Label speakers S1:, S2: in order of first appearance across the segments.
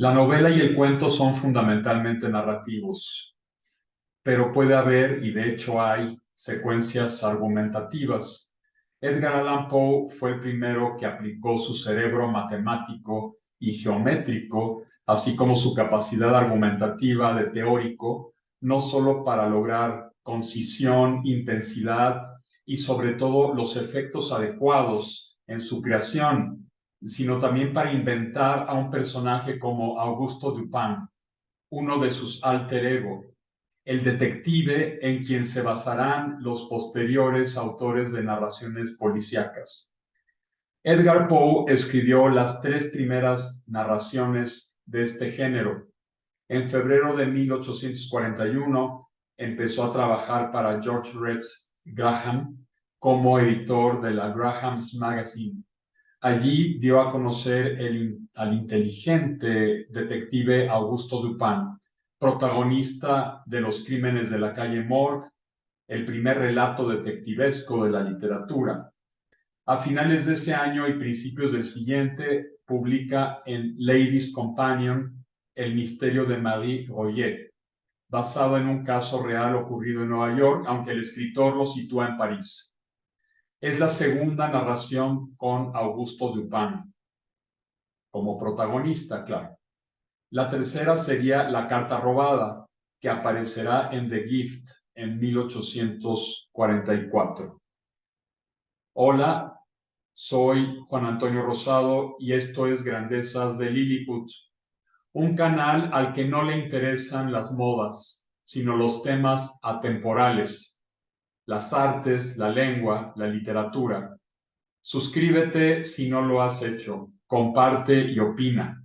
S1: La novela y el cuento son fundamentalmente narrativos, pero puede haber, y de hecho hay, secuencias argumentativas. Edgar Allan Poe fue el primero que aplicó su cerebro matemático y geométrico, así como su capacidad argumentativa de teórico, no solo para lograr concisión, intensidad y sobre todo los efectos adecuados en su creación, sino también para inventar a un personaje como Augusto Dupin, uno de sus alter ego, el detective en quien se basarán los posteriores autores de narraciones policíacas. Edgar Poe escribió las tres primeras narraciones de este género. En febrero de 1841 empezó a trabajar para George Rex Graham como editor de la Graham's Magazine. Allí dio a conocer al inteligente detective Augusto Dupin, protagonista de Los crímenes de la calle Morgue, el primer relato detectivesco de la literatura. A finales de ese año y principios del siguiente, publica en Ladies' Companion El misterio de Marie Royer, basado en un caso real ocurrido en Nueva York, aunque el escritor lo sitúa en París. Es la segunda narración con Augusto Dupin como protagonista, claro. La tercera sería La carta robada, que aparecerá en The Gift en 1844. Hola, soy Juan Antonio Rosado y esto es Grandezas de Lilliput, un canal al que no le interesan las modas, sino los temas atemporales, las artes, la lengua, la literatura. Suscríbete si no lo has hecho, comparte y opina.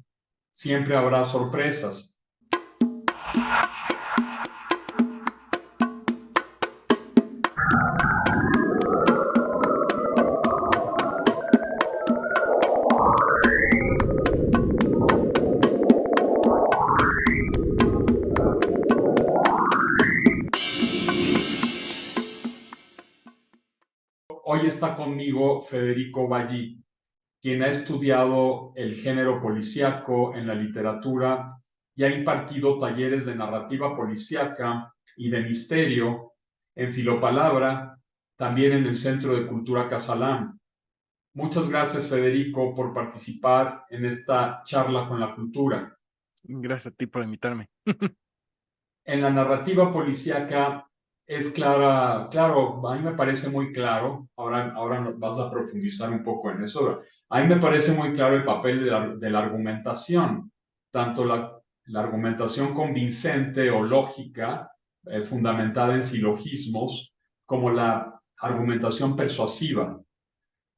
S1: Siempre habrá sorpresas. Hoy está conmigo Federico Ballí, quien ha estudiado el género policíaco en la literatura y ha impartido talleres de narrativa policíaca y de misterio en Filopalabra, también en el Centro de Cultura Casalam. Muchas gracias, Federico, por participar en esta charla con la cultura.
S2: Gracias a ti por invitarme.
S1: En la narrativa policíaca es clara, claro, a mí me parece muy claro, ahora vas a profundizar un poco en eso, a mí me parece muy claro el papel de la argumentación, tanto la argumentación convincente o lógica, fundamentada en silogismos, como la argumentación persuasiva.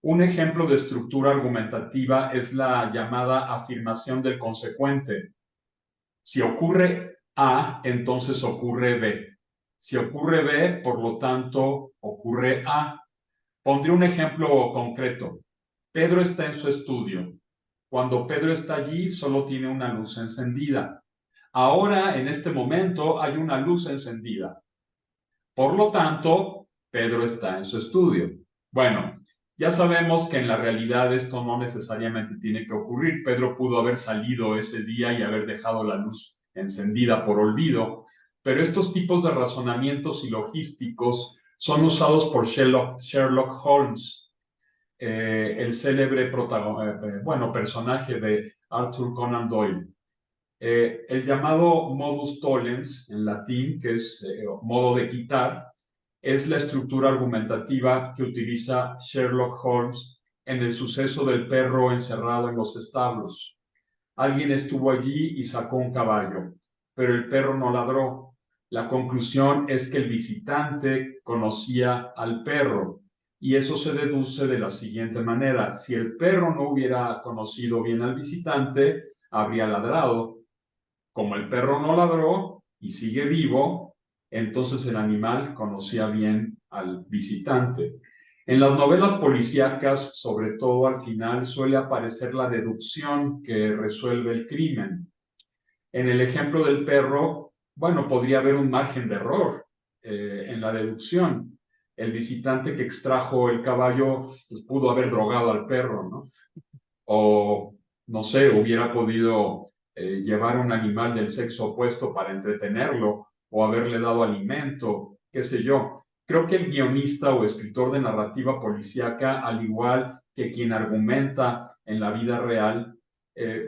S1: Un ejemplo de estructura argumentativa es la llamada afirmación del consecuente. Si ocurre A, entonces ocurre B. Si ocurre B, por lo tanto, ocurre A. Pondré un ejemplo concreto. Pedro está en su estudio. Cuando Pedro está allí, solo tiene una luz encendida. Ahora, en este momento, hay una luz encendida. Por lo tanto, Pedro está en su estudio. Bueno, ya sabemos que en la realidad esto no necesariamente tiene que ocurrir. Pedro pudo haber salido ese día y haber dejado la luz encendida por olvido, pero estos tipos de razonamientos y logísticos son usados por Sherlock Holmes, el célebre personaje de Arthur Conan Doyle. El llamado modus tollens, en latín, que es modo de quitar, es la estructura argumentativa que utiliza Sherlock Holmes en el suceso del perro encerrado en los establos. Alguien estuvo allí y sacó un caballo, pero el perro no ladró. La conclusión es que el visitante conocía al perro y eso se deduce de la siguiente manera. Si el perro no hubiera conocido bien al visitante, habría ladrado. Como el perro no ladró y sigue vivo, entonces el animal conocía bien al visitante. En las novelas policíacas, sobre todo al final, suele aparecer la deducción que resuelve el crimen. En el ejemplo del perro, bueno, podría haber un margen de error en la deducción. El visitante que extrajo el caballo pues, pudo haber drogado al perro, ¿no? O, no sé, hubiera podido llevar a un animal del sexo opuesto para entretenerlo o haberle dado alimento, qué sé yo. Creo que el guionista o escritor de narrativa policíaca, al igual que quien argumenta en la vida real,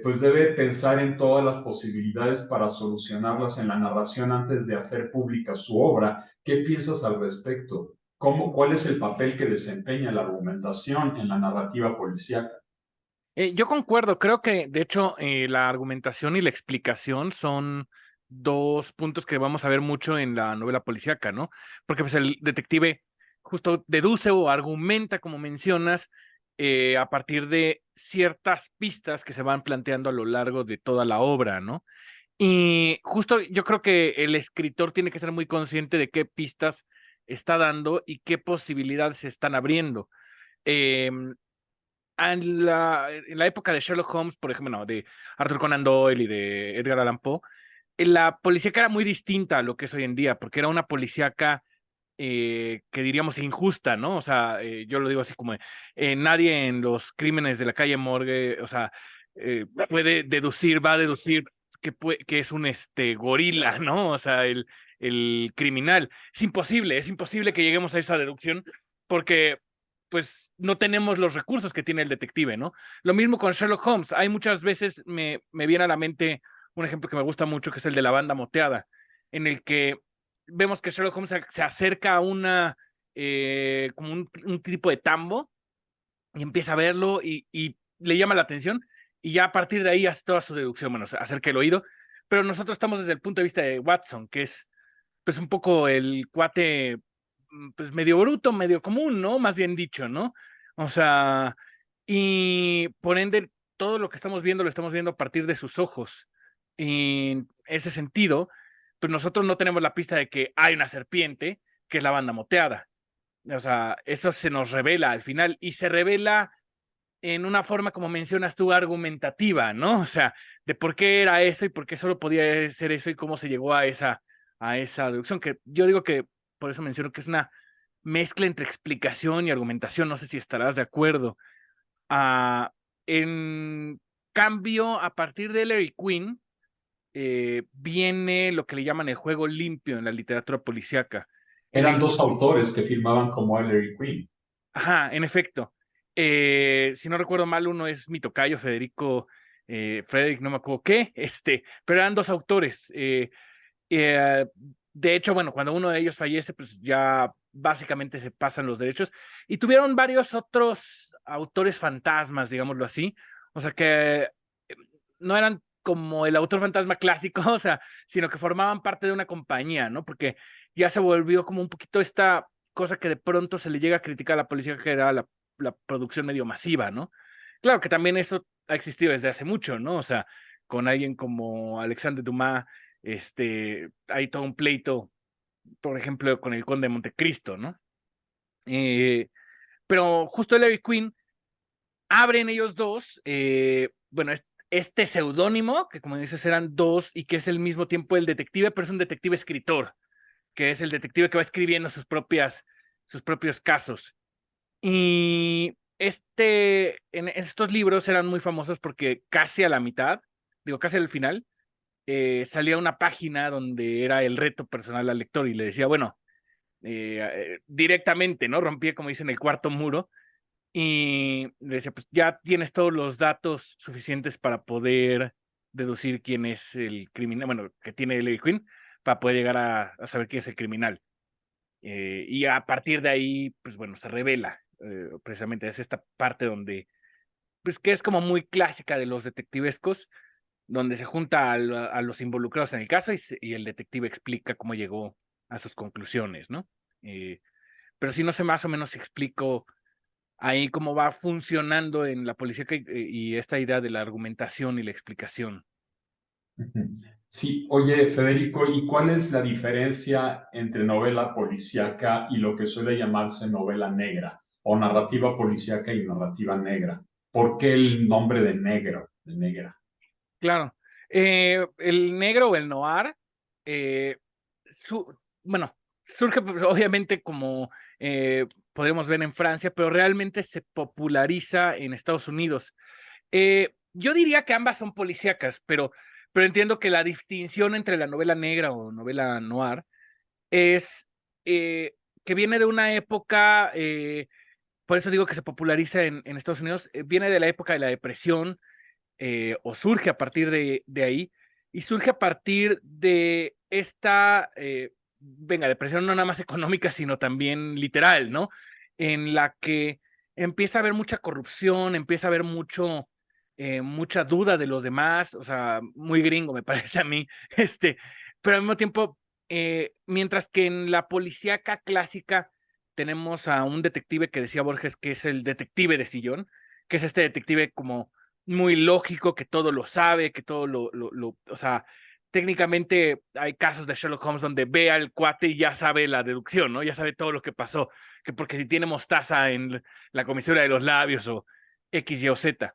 S1: pues debe pensar en todas las posibilidades para solucionarlas en la narración antes de hacer pública su obra. ¿Qué piensas al respecto? ¿Cuál es el papel que desempeña la argumentación en la narrativa policíaca?
S2: Yo concuerdo, creo que de hecho la argumentación y la explicación son dos puntos que vamos a ver mucho en la novela policíaca, ¿no? Porque pues el detective justo deduce o argumenta, como mencionas, a partir de ciertas pistas que se van planteando a lo largo de toda la obra, ¿no? Y justo yo creo que el escritor tiene que ser muy consciente de qué pistas está dando y qué posibilidades se están abriendo. Em, en la época de Sherlock Holmes, por ejemplo, no, de Arthur Conan Doyle y de Edgar Allan Poe, la policíaca era muy distinta a lo que es hoy en día, porque era una policíaca que diríamos injusta, ¿no? O sea, yo lo digo así como, nadie en los crímenes de la calle Morgue, o sea, puede deducir, va a deducir que es un gorila, ¿no? O sea, el criminal. Es imposible que lleguemos a esa deducción porque pues no tenemos los recursos que tiene el detective, ¿no? Lo mismo con Sherlock Holmes. Hay muchas veces, me viene a la mente un ejemplo que me gusta mucho, que es el de la banda moteada, en el que vemos que Sherlock Holmes se acerca a como un tipo de tambo y empieza a verlo y le llama la atención y ya a partir de ahí hace toda su deducción, bueno, acerca el oído, pero nosotros estamos desde el punto de vista de Watson, que es pues un poco el cuate, pues medio bruto, medio común, ¿no? Más bien dicho, ¿no? O sea, y por ende, todo lo que estamos viendo lo estamos viendo a partir de sus ojos. Y en ese sentido, pues nosotros no tenemos la pista de que hay una serpiente, que es la banda moteada. O sea, eso se nos revela al final y se revela en una forma, como mencionas tú, argumentativa, ¿no? O sea, de por qué era eso y por qué solo podía ser eso y cómo se llegó a esa deducción, que yo digo que, por eso menciono que es una mezcla entre explicación y argumentación, no sé si estarás de acuerdo. Ah, en cambio, a partir de Larry Quinn, viene lo que le llaman el juego limpio en la literatura policíaca, en
S1: Eran
S2: el
S1: dos autores que firmaban como Ellery Queen.
S2: Ajá, en efecto. Si no recuerdo mal, uno es mi tocayo, Federico, Frederick, no me acuerdo qué, pero eran dos autores. Eh, de hecho, bueno, cuando uno de ellos fallece, pues ya básicamente se pasan los derechos. Y tuvieron varios otros autores fantasmas, digámoslo así. O sea que no eran como el autor fantasma clásico, o sea, sino que formaban parte de una compañía, ¿no? Porque ya se volvió como un poquito esta cosa que de pronto se le llega a criticar a la policía, que era la producción medio masiva, ¿no? Claro que también eso ha existido desde hace mucho, ¿no? O sea, con alguien como Alexandre Dumas, hay todo un pleito, por ejemplo, con el Conde de Montecristo, ¿no? Eh, pero justo Larry Quinn abren ellos dos, bueno, este seudónimo, que como dices eran dos y que es al mismo tiempo el detective, pero es un detective escritor, que es el detective que va escribiendo sus propios casos. Y en estos libros eran muy famosos porque casi a la mitad, digo, casi al final, salía una página donde era el reto personal al lector y le decía, bueno, directamente, ¿no? Rompía, como dicen, el cuarto muro y le decía, pues ya tienes todos los datos suficientes para poder deducir quién es el criminal, bueno, que tiene Larry Quinn, para poder llegar a saber quién es el criminal. Y a partir de ahí, pues bueno, se revela, precisamente, es esta parte donde, pues que es como muy clásica de los detectivescos, donde se junta a los involucrados en el caso y el detective explica cómo llegó a sus conclusiones, ¿no? Pero si no sé más o menos si explico ahí cómo va funcionando en la policía y esta idea de la argumentación y la explicación.
S1: Sí, oye, Federico, ¿y cuál es la diferencia entre novela policíaca y lo que suele llamarse novela negra o narrativa policíaca y narrativa negra? ¿Por qué el nombre de negro, de negra?
S2: Claro. El negro o el noir, eh, bueno, surge pues, obviamente como podemos ver en Francia, pero realmente se populariza en Estados Unidos. Yo diría que ambas son policíacas, pero pero entiendo que la distinción entre la novela negra o novela noir es que viene de una época, por eso digo que se populariza en Estados Unidos, viene de la época de la depresión, o surge a partir de ahí, y surge a partir de esta, venga, depresión no nada más económica, sino también literal, ¿no? En la que empieza a haber mucha corrupción, empieza a haber mucha duda de los demás, o sea, muy gringo me parece a mí, pero al mismo tiempo, mientras que en la policíaca clásica tenemos a un detective que decía Borges que es el detective de sillón, que es este detective como muy lógico, que todo lo sabe, que todo o sea, técnicamente hay casos de Sherlock Holmes donde ve al cuate y ya sabe la deducción, ¿no? Ya sabe todo lo que pasó, que porque si tiene mostaza en la comisura de los labios o X, Y o Z.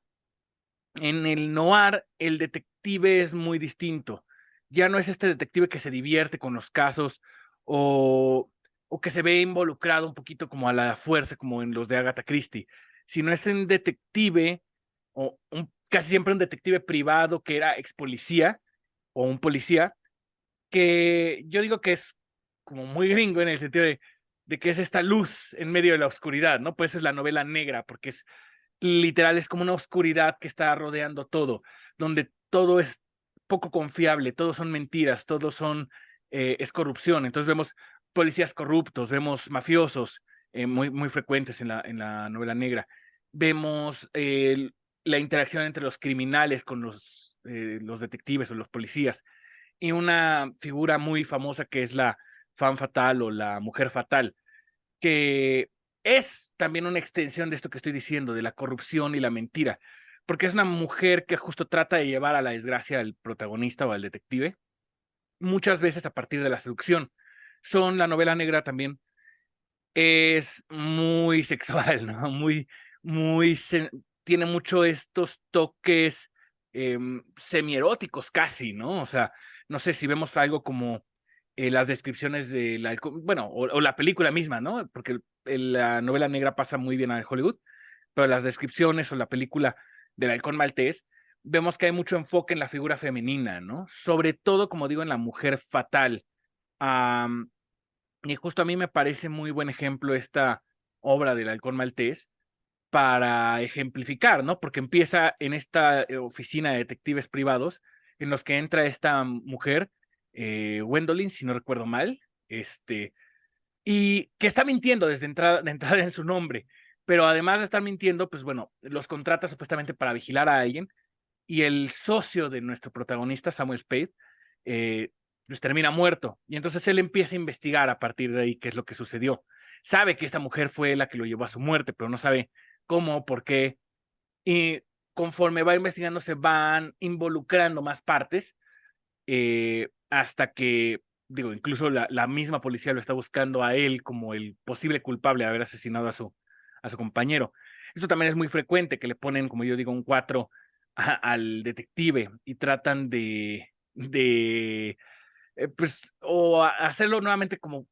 S2: En el noir, el detective es muy distinto. Ya no es este detective que se divierte con los casos o que se ve involucrado un poquito como a la fuerza, como en los de Agatha Christie, sino es un detective casi siempre un detective privado que era ex policía o un policía, que yo digo que es como muy gringo en el sentido de que es esta luz en medio de la oscuridad, ¿no? Pues es la novela negra, porque es literal, es como una oscuridad que está rodeando todo, donde todo es poco confiable, todo son mentiras, todo es corrupción. Entonces vemos policías corruptos, vemos mafiosos muy frecuentes en la novela negra. Vemos la interacción entre los criminales con los detectives o los policías. Y una figura muy famosa que es la femme fatal o la mujer fatal, que es también una extensión de esto que estoy diciendo, de la corrupción y la mentira, porque es una mujer que justo trata de llevar a la desgracia al protagonista o al detective, muchas veces a partir de la seducción. La novela negra también es muy sexual, ¿no? Tiene mucho estos toques semieróticos casi, ¿no? O sea, no sé si vemos algo como las descripciones del alcohol, bueno, o la película misma, ¿no? Porque la novela negra pasa muy bien a Hollywood, pero las descripciones o la película del halcón maltés, vemos que hay mucho enfoque en la figura femenina, ¿no? Sobre todo, como digo, en la mujer fatal. Am, y justo a mí me parece muy buen ejemplo esta obra del halcón maltés para ejemplificar, ¿no? Porque empieza en esta oficina de detectives privados en los que entra esta mujer, Gwendolyn, si no recuerdo mal, y que está mintiendo de entrada en su nombre, pero además de estar mintiendo, pues bueno, los contrata supuestamente para vigilar a alguien y el socio de nuestro protagonista, Samuel Spade, pues termina muerto. Y entonces él empieza a investigar a partir de ahí qué es lo que sucedió. Sabe que esta mujer fue la que lo llevó a su muerte, pero no sabe cómo, por qué. Y conforme va investigando, se van involucrando más partes hasta que, digo, incluso la misma policía lo está buscando a él como el posible culpable de haber asesinado a su compañero. Esto también es muy frecuente, que le ponen, como yo digo, un 4 al detective y tratan pues, hacerlo nuevamente como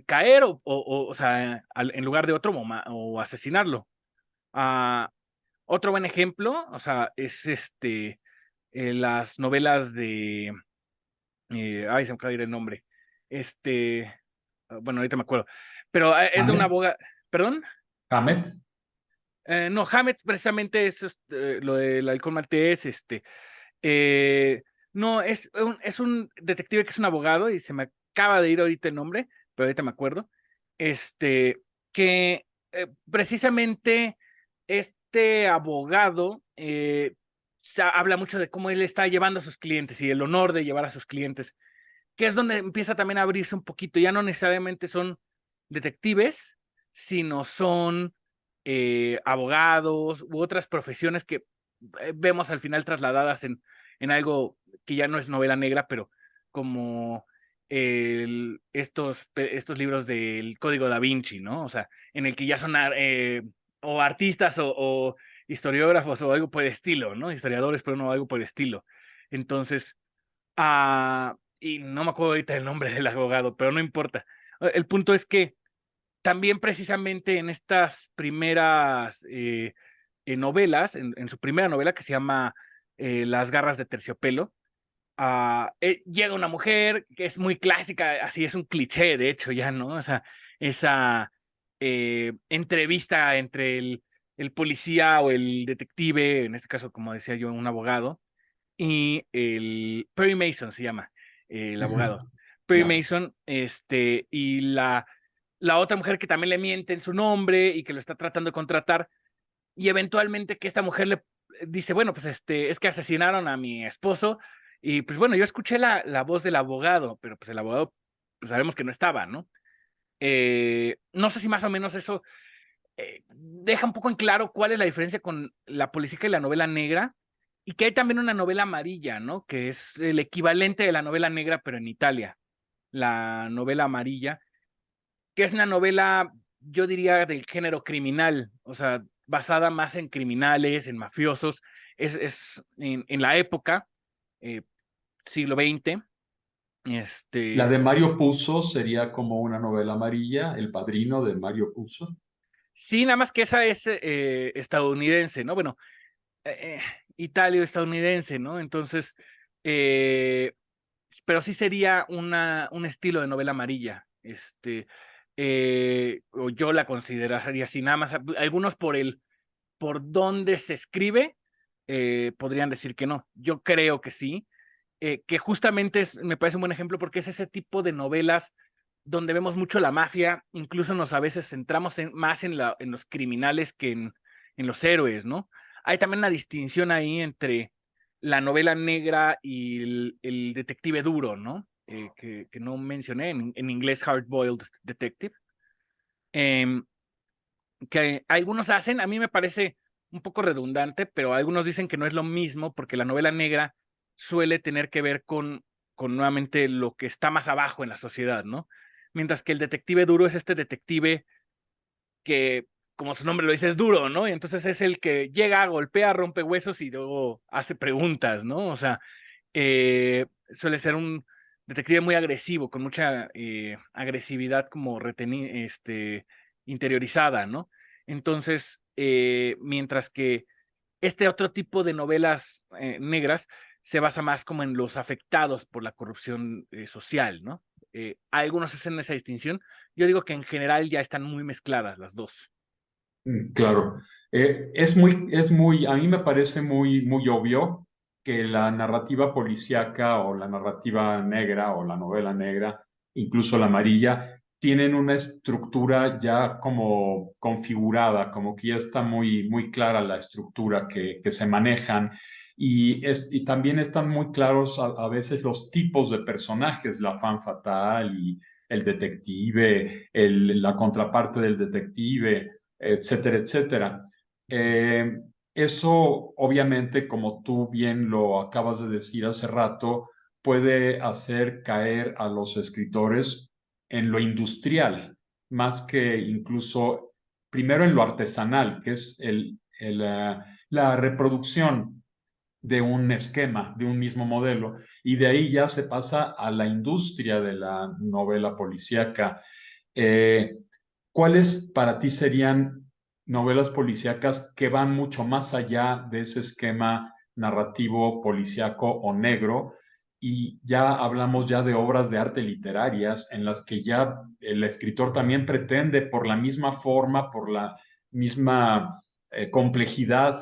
S2: caer o sea, en lugar de otro o asesinarlo. Ah, otro buen ejemplo, o sea, es las novelas ay, se me acaba de ir el nombre. Este, bueno, ahorita me acuerdo. Pero es de una
S1: Hammett,
S2: abogada, ¿perdón?
S1: Hammett,
S2: No, Hammett precisamente es lo del halcón maltés, eh, no, es un detective que es un abogado y se me acaba de ir ahorita el nombre, pero ahorita me acuerdo, que precisamente este abogado habla mucho de cómo él está llevando a sus clientes y el honor de llevar a sus clientes, que es donde empieza también a abrirse un poquito. Ya no necesariamente son detectives, sino son abogados u otras profesiones que vemos al final trasladadas en algo que ya no es novela negra, pero como estos libros del Código Da Vinci, ¿no? O sea, en el que ya son o artistas o historiógrafos o algo por el estilo, ¿no? Historiadores, pero no algo por el estilo. Entonces, y no me acuerdo ahorita el nombre del abogado, pero no importa. El punto es que también precisamente en estas primeras novelas, en su primera novela que se llama Las garras de terciopelo, llega una mujer que es muy clásica, así es un cliché, de hecho, ya, ¿no? O sea, esa entrevista entre el policía o el detective, en este caso, como decía yo, un abogado, y el Perry Mason se llama, el
S1: Ujú.
S2: abogado. Perry
S1: Ya.
S2: Mason, y la otra mujer que también le miente en su nombre y que lo está tratando de contratar, y eventualmente que esta mujer le dice, bueno, pues es que asesinaron a mi esposo, y pues bueno, yo escuché la voz del abogado, pero pues el abogado, pues sabemos que no estaba, ¿no? No sé si más o menos eso deja un poco en claro cuál es la diferencia con la policíaca y la novela negra, y que hay también una novela amarilla, ¿no? Que es el equivalente de la novela negra, pero en Italia, la novela amarilla, que es una novela, yo diría, del género criminal, o sea, basada más en criminales, en mafiosos, es en la época, eh, siglo XX,
S1: La
S2: este,
S1: de Mario Puzo sería como una novela amarilla, El Padrino de Mario Puzo.
S2: sí, nada más que esa es estadounidense, ¿no? Bueno, estadounidense, ¿no? Entonces, eh, pero sí sería un estilo de novela amarilla, o yo la consideraría así, nada más, algunos por dónde se escribe, podrían decir que no, yo creo que sí, que justamente me parece un buen ejemplo porque es ese tipo de novelas donde vemos mucho la mafia, incluso nos a veces centramos más en los criminales que en los héroes, ¿no? Hay también una distinción ahí entre la novela negra y el detective duro, ¿no? Que no mencioné, en inglés hard-boiled detective, em, que algunos hacen, a mí me parece un poco redundante, pero algunos dicen que no es lo mismo porque la novela negra suele tener que ver con nuevamente lo que está más abajo en la sociedad, ¿no? Mientras que el detective duro es este detective que, como su nombre lo dice, es duro, ¿no? Y entonces es el que llega, golpea, rompe huesos y luego hace preguntas, ¿no? O sea, suele ser un detective muy agresivo, con mucha agresividad como interiorizada, ¿no? Entonces, mientras que este otro tipo de novelas negras se basa más como en los afectados por la corrupción social, ¿no? Algunos hacen esa distinción. Yo digo que en general ya están muy mezcladas las dos.
S1: Claro. A mí me parece muy obvio que la narrativa policíaca o la narrativa negra o la novela negra, incluso la amarilla, tienen una estructura ya como configurada, como que ya está muy clara la estructura que se manejan y también están muy claros a veces los tipos de personajes, la femme fatale y el detective, la contraparte del detective, etcétera, etcétera. Eh, Eso, obviamente, como tú bien lo acabas de decir hace rato, puede hacer caer a los escritores en lo industrial, más que incluso primero en lo artesanal, que es la reproducción de un esquema, de un mismo modelo, y de ahí ya se pasa a la industria de la novela policíaca. Eh, ¿Cuáles para ti serían novelas policíacas que van mucho más allá de ese esquema narrativo policíaco o negro? Y ya hablamos ya de obras de arte literarias en las que ya el escritor también pretende por la misma forma, por la misma complejidad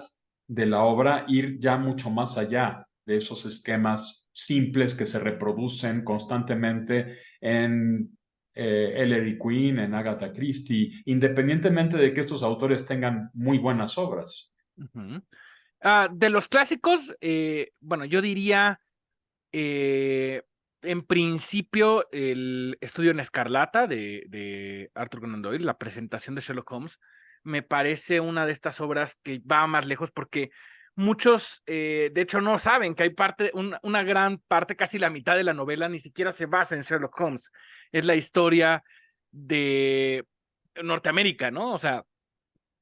S1: de la obra, ir ya mucho más allá de esos esquemas simples que se reproducen constantemente en Ellery Queen, en Agatha Christie, independientemente de que estos autores tengan muy buenas obras.
S2: Ujú. De los clásicos, bueno, yo diría, eh, en principio, el Estudio en Escarlata de Arthur Conan Doyle, la presentación de Sherlock Holmes, me parece una de estas obras que va más lejos porque muchos, de hecho, no saben que hay una gran parte, casi la mitad de la novela, ni siquiera se basa en Sherlock Holmes. Es la historia de Norteamérica, ¿no? O sea,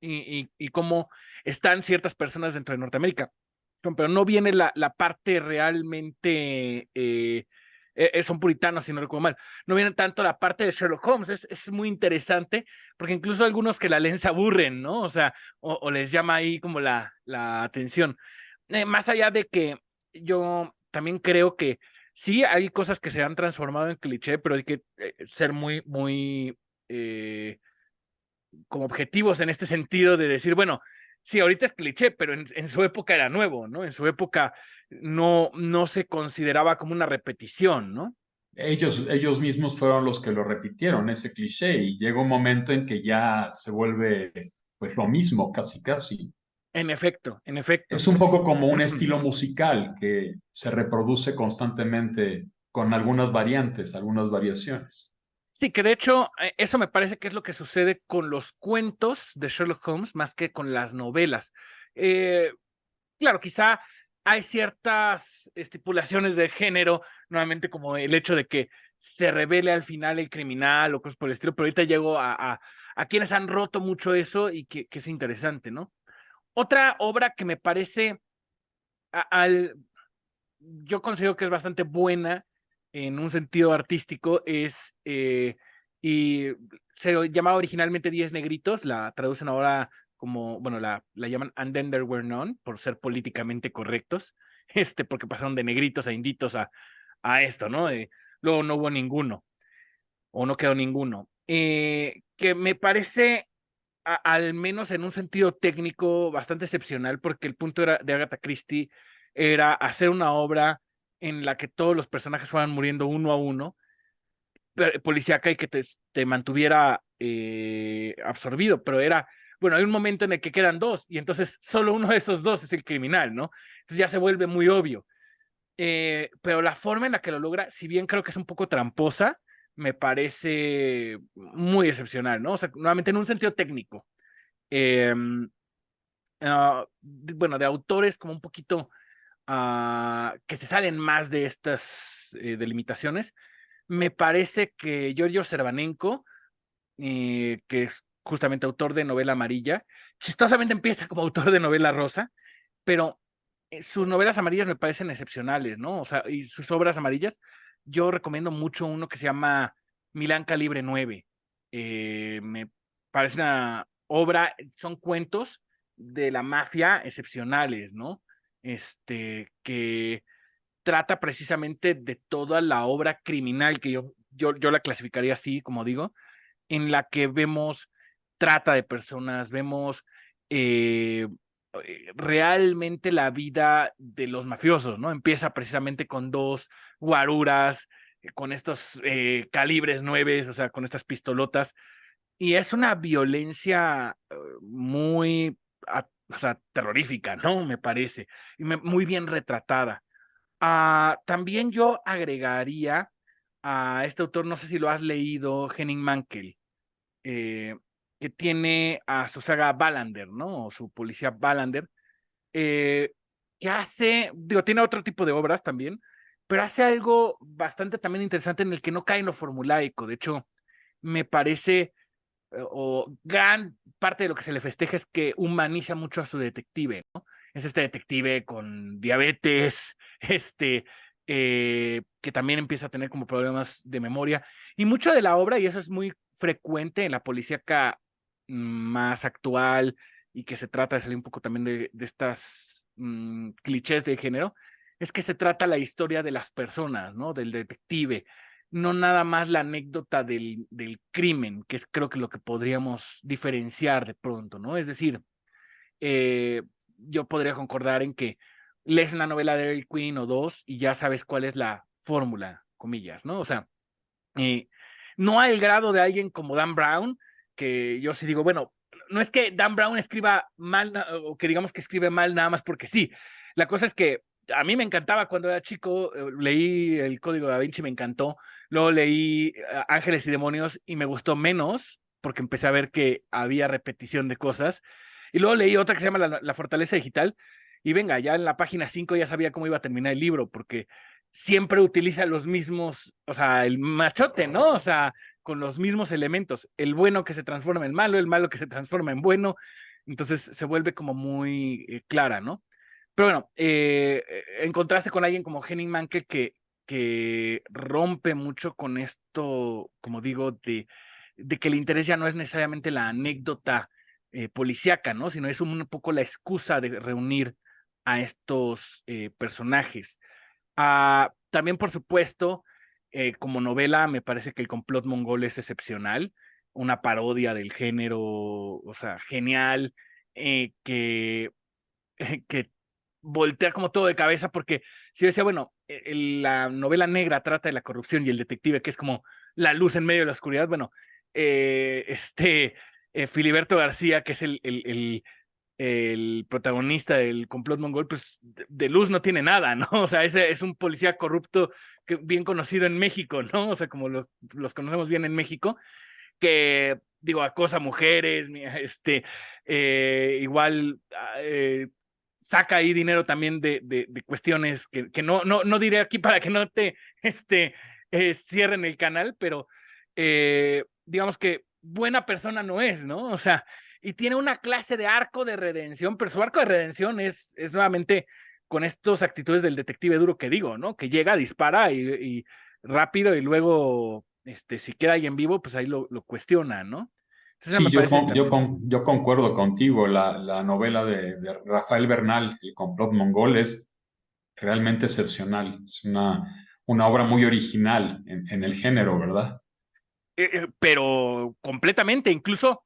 S2: y cómo están ciertas personas dentro de Norteamérica. Pero no viene la parte realmente, son puritanos, si no recuerdo mal, no viene tanto la parte de Sherlock Holmes, es muy interesante, porque incluso algunos que la leen se aburren, ¿no? O sea, o les llama ahí como la atención. Más allá de que yo también creo que sí hay cosas que se han transformado en cliché, pero hay que ser muy como objetivos en este sentido de decir, bueno, sí, ahorita es cliché, pero en su época era nuevo, ¿no? En su época no se consideraba como una repetición, ¿no?
S1: Ellos mismos fueron los que lo repitieron, ese cliché, y llega un momento en que ya se vuelve pues lo mismo, casi casi.
S2: En efecto, en efecto.
S1: Es un poco como un estilo musical que se reproduce constantemente con algunas variantes, algunas variaciones.
S2: Sí, que de hecho, eso me parece que es lo que sucede con los cuentos de Sherlock Holmes más que con las novelas. Eh, claro, quizá hay ciertas estipulaciones de género, nuevamente como el hecho de que se revele al final el criminal o cosas por el estilo, pero ahorita llego a quienes han roto mucho eso y que es interesante, ¿no? Otra obra que me parece, yo considero que es bastante buena en un sentido artístico, y se llamaba originalmente Diez Negritos, la traducen ahora como, bueno, la llaman And Then There Were None, por ser políticamente correctos, porque pasaron de negritos a inditos a esto, ¿no? Luego no hubo ninguno, o no quedó ninguno. Que me parece, al menos en un sentido técnico, bastante excepcional, porque el punto de Agatha Christie era hacer una obra en la que todos los personajes fueran muriendo uno a uno, policíaca, y que te mantuviera absorbido, pero era, bueno, hay un momento en el que quedan dos, y entonces solo uno de esos dos es el criminal, ¿no? Entonces ya se vuelve muy obvio. Pero la forma en la que lo logra, si bien creo que es un poco tramposa, me parece muy excepcional, ¿no? O sea, nuevamente en un sentido técnico. Eh, bueno, de autores como un poquito que se salen más de estas delimitaciones, me parece que Giorgio Servanenko, que es justamente autor de novela amarilla, chistosamente empieza como autor de novela rosa, pero sus novelas amarillas me parecen excepcionales, ¿no? O sea, y sus obras amarillas, yo recomiendo mucho uno que se llama Milán Calibre 9. Me parece una obra, son cuentos de la mafia excepcionales, ¿no? Que trata precisamente de toda la obra criminal, que yo la clasificaría así, como digo, en la que vemos trata de personas, vemos realmente la vida de los mafiosos, ¿no? Empieza precisamente con dos guaruras, con estos calibres 9, o sea, con estas pistolotas, y es una violencia muy, o sea, terrorífica, ¿no? Me parece, y muy bien retratada. También yo agregaría a este autor, no sé si lo has leído, Henning Mankell, eh, que tiene a su saga Wallander, ¿no? O su policía Wallander, eh, que digo, tiene otro tipo de obras también, pero hace algo bastante también interesante en el que no cae en lo formulaico. De hecho, me parece, o gran parte de lo que se le festeja es que humaniza mucho a su detective, ¿no? Es este detective con diabetes, que también empieza a tener como problemas de memoria. Y mucho de la obra, y eso es muy frecuente en la policíaca más actual y que se trata de salir un poco también de estas clichés de género, es que se trata la historia de las personas, ¿no? Del detective, no nada más la anécdota del crimen, que es creo que lo que podríamos diferenciar de pronto, ¿no? Es decir, yo podría concordar en que lees una novela de Eric Queen o dos y ya sabes cuál es la fórmula, comillas, ¿no? O sea, eh, no al grado de alguien como Dan Brown, que yo sí digo, bueno, no es que Dan Brown escriba mal o que digamos que escribe mal nada más porque sí. La cosa es que a mí me encantaba cuando era chico, leí El Código Da Vinci, me encantó, luego leí Ángeles y Demonios y me gustó menos porque empecé a ver que había repetición de cosas, y luego leí otra que se llama La Fortaleza Digital, y venga, ya en la página 5 ya sabía cómo iba a terminar el libro, porque siempre utiliza los mismos, o sea, el machote, ¿no? O sea, con los mismos elementos, el bueno que se transforma en malo, el malo que se transforma en bueno, entonces se vuelve como muy clara, ¿no? Pero bueno, en contraste con alguien como Henning Mankell que rompe mucho con esto, como digo, de que el interés ya no es necesariamente la anécdota policíaca, ¿no? Sino es un poco la excusa de reunir a estos personajes. También, por supuesto, como novela, me parece que El complot mongol es excepcional, una parodia del género, o sea, genial, que, que voltea como todo de cabeza, porque si decía, bueno, la novela negra trata de la corrupción y el detective, que es como la luz en medio de la oscuridad, bueno, Filiberto García, que es el protagonista del complot mongol, pues de luz no tiene nada, ¿no? O sea, ese es un policía corrupto que, bien conocido en México, ¿no? O sea, como los conocemos bien en México, que, digo, acosa a mujeres, igual saca ahí dinero también de cuestiones que no diré aquí para que no te cierren el canal, pero digamos que buena persona no es, ¿no? O sea, y tiene una clase de arco de redención, pero su arco de redención es nuevamente con estas actitudes del detective duro que digo, ¿no? Que llega, dispara y rápido y luego, si queda ahí en vivo, pues ahí lo cuestiona, ¿no? Entonces,
S1: Sí,
S2: me parece también.
S1: yo concuerdo contigo. La novela de Rafael Bernal, El complot mongol, es realmente excepcional. Es una obra muy original en el género, ¿verdad?
S2: Pero completamente, incluso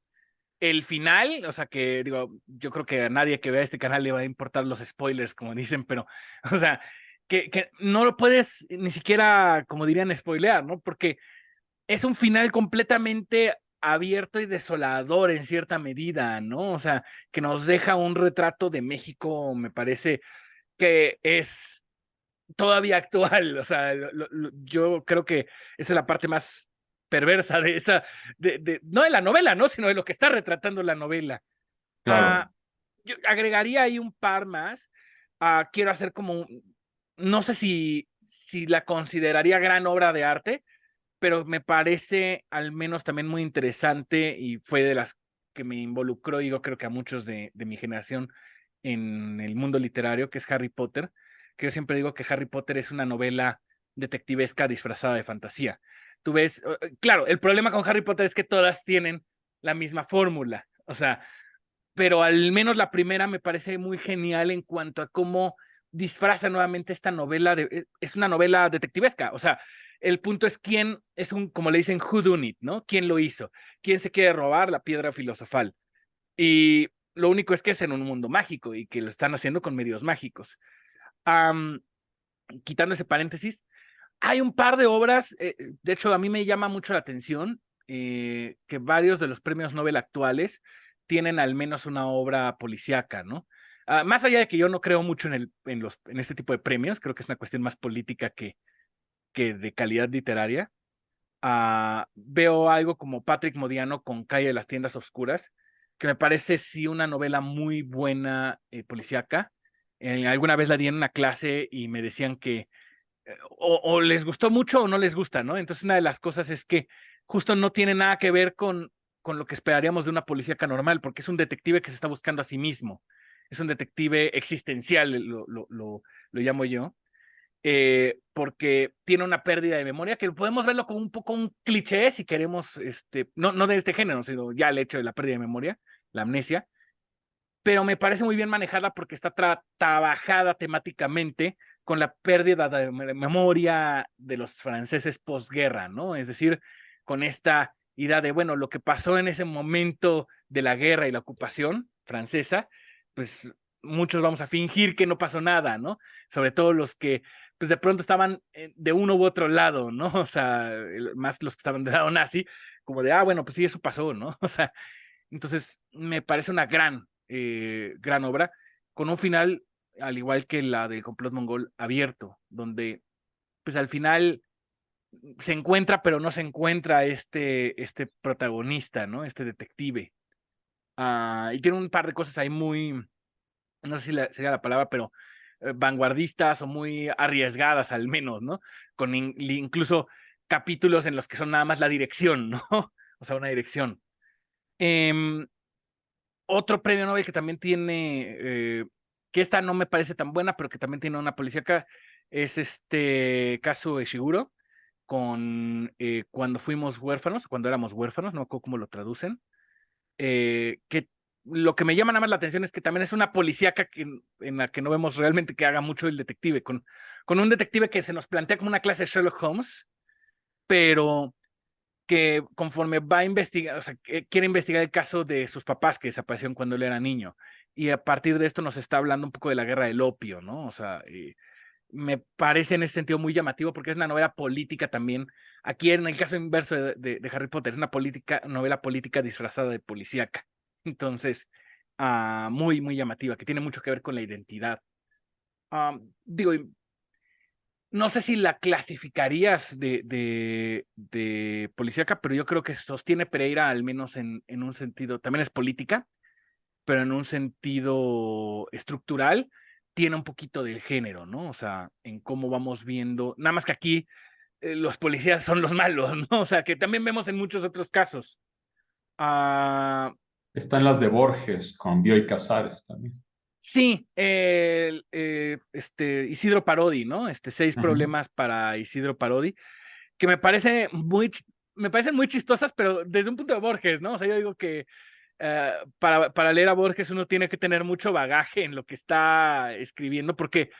S2: el final, o sea que digo, yo creo que a nadie que vea este canal le va a importar los spoilers, como dicen, pero, o sea, que no lo puedes ni siquiera, como dirían, spoilear, ¿no? Porque es un final completamente abierto y desolador en cierta medida, ¿no? O sea, que nos deja un retrato de México, me parece que es todavía actual, o sea, yo creo que esa es la parte más perversa de esa, no de la novela, ¿no? Sino de lo que está retratando la novela.
S1: Claro,
S2: Ah, yo agregaría ahí un par más. Quiero hacer como, no sé si la consideraría gran obra de arte, pero me parece al menos también muy interesante y fue de las que me involucró, y yo creo que a muchos de mi generación en el mundo literario, que es Harry Potter, que yo siempre digo que Harry Potter es una novela detectivesca disfrazada de fantasía. Tú ves, claro, el problema con Harry Potter es que todas tienen la misma fórmula, o sea, pero al menos la primera me parece muy genial en cuanto a cómo disfraza nuevamente esta novela, es una novela detectivesca, o sea, el punto es quién es como le dicen, who done it, ¿no? ¿Quién lo hizo? ¿Quién se quiere robar la piedra filosofal? Y lo único es que es en un mundo mágico y que lo están haciendo con medios mágicos. Um, Quitando ese paréntesis, hay un par de obras, de hecho a mí me llama mucho la atención que varios de los premios Nobel actuales tienen al menos una obra policíaca, ¿no? Más allá de que yo no creo mucho en este tipo de premios, creo que es una cuestión más política que de calidad literaria. Veo algo como Patrick Modiano con Calle de las Tiendas Oscuras, que me parece sí una novela muy buena policíaca. Alguna vez la di en una clase y me decían que o les gustó mucho o no les gusta, ¿no? Entonces una de las cosas es que justo no tiene nada que ver con lo que esperaríamos de una policíaca normal, porque es un detective que se está buscando a sí mismo. Es un detective existencial, lo llamo yo, porque tiene una pérdida de memoria, que podemos verlo como un poco un cliché si queremos, no de este género, sino ya el hecho de la pérdida de memoria, la amnesia, pero me parece muy bien manejada porque está trabajada temáticamente con la pérdida de memoria de los franceses posguerra, ¿no? Es decir, con esta idea de, bueno, lo que pasó en ese momento de la guerra y la ocupación francesa, pues muchos vamos a fingir que no pasó nada, ¿no? Sobre todo los que, pues de pronto estaban de uno u otro lado, ¿no? O sea, más los que estaban del lado nazi, como de, bueno, pues sí, eso pasó, ¿no? O sea, entonces me parece una gran obra, con un final, al igual que la del complot mongol, abierto, donde pues al final se encuentra, pero no se encuentra este protagonista, ¿no? Este detective. Y tiene un par de cosas ahí muy, no sé si sería la palabra, pero vanguardistas o muy arriesgadas al menos, ¿no? Con incluso capítulos en los que son nada más la dirección, ¿no? O sea, una dirección. Em, Otro premio Nobel que también tiene, que esta no me parece tan buena, pero que también tiene una policíaca, es este caso de Shiguro, con cuando fuimos huérfanos, cuando éramos huérfanos, no me acuerdo cómo lo traducen, que lo que me llama nada más la atención es que también es una policíaca en la que no vemos realmente que haga mucho el detective, con con un detective que se nos plantea como una clase de Sherlock Holmes, pero que conforme va a investigar, o sea, quiere investigar el caso de sus papás que desaparecieron cuando él era niño. Y a partir de esto nos está hablando un poco de la guerra del opio, ¿no? O sea, me parece en ese sentido muy llamativo porque es una novela política también. Aquí en el caso inverso de Harry Potter, es una novela política disfrazada de policíaca. Entonces, muy, muy llamativa, que tiene mucho que ver con la identidad. Digo, no sé si la clasificarías de policíaca, pero yo creo que sostiene Pereira, al menos en un sentido, también es política, pero en un sentido estructural, tiene un poquito del género, ¿no? O sea, en cómo vamos viendo, nada más que aquí los policías son los malos, ¿no? O sea, que también vemos en muchos otros casos. Ah,
S1: Están las de Borges con Bioy Casares también.
S2: sí, Isidro Parodi, ¿no? Seis
S1: Ujú.
S2: problemas para Isidro Parodi, que me parecen muy chistosas, pero desde un punto de Borges, ¿no? O sea, yo digo que para leer a Borges uno tiene que tener mucho bagaje en lo que está escribiendo, porque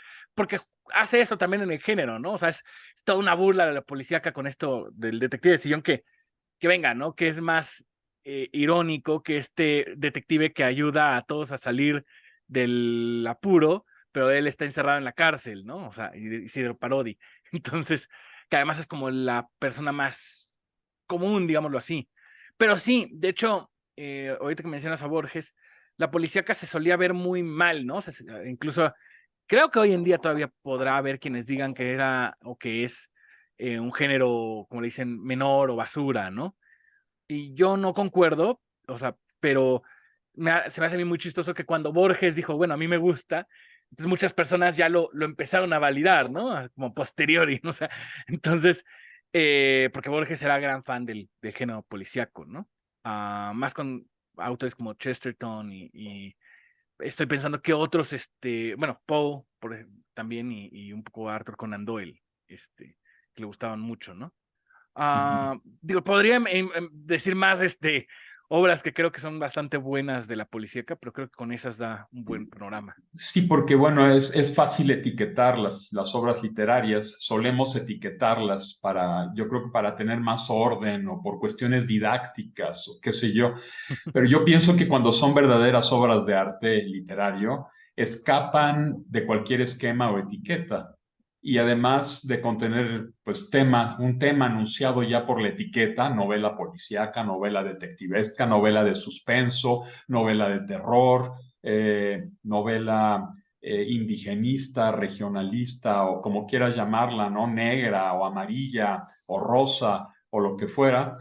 S2: hace eso también en el género, ¿no? O sea, es toda una burla de la policíaca con esto del detective de sillón que venga, ¿no? Que es más irónico que este detective que ayuda a todos a salir del apuro, pero él está encerrado en la cárcel, ¿no? O sea, Isidro Parodi. Entonces, que además es como la persona más común, digámoslo así. Pero sí, de hecho, ahorita que mencionas a Borges, la policíaca se solía ver muy mal, ¿no? Incluso creo que hoy en día todavía podrá haber quienes digan que era o que es un género, como le dicen, menor o basura, ¿no? Y yo no concuerdo, o sea, pero se me hace a mí muy chistoso que cuando Borges dijo, bueno, a mí me gusta, entonces muchas personas ya lo empezaron a validar, ¿no? Como posteriori, ¿no? O sea, entonces, porque Borges era gran fan del género policíaco, ¿no? Más con autores como Chesterton y estoy pensando que otros, bueno, Poe también y un poco Arthur Conan Doyle, que le gustaban mucho, ¿no?
S1: Ujú.
S2: Digo, podría decir más obras que creo que son bastante buenas de la policíaca, pero creo que con esas da un buen panorama.
S1: Sí, porque bueno, es fácil etiquetar las obras literarias, solemos etiquetarlas para, yo creo que para tener más orden o por cuestiones didácticas o qué sé yo, pero yo pienso que cuando son verdaderas obras de arte literario, escapan de cualquier esquema o etiqueta y además de contener pues temas, un tema anunciado ya por la etiqueta, novela policíaca, novela detectivesca, novela de suspenso, novela de terror, novela indigenista, regionalista o como quieras llamarla, ¿no? Negra o amarilla o rosa o lo que fuera,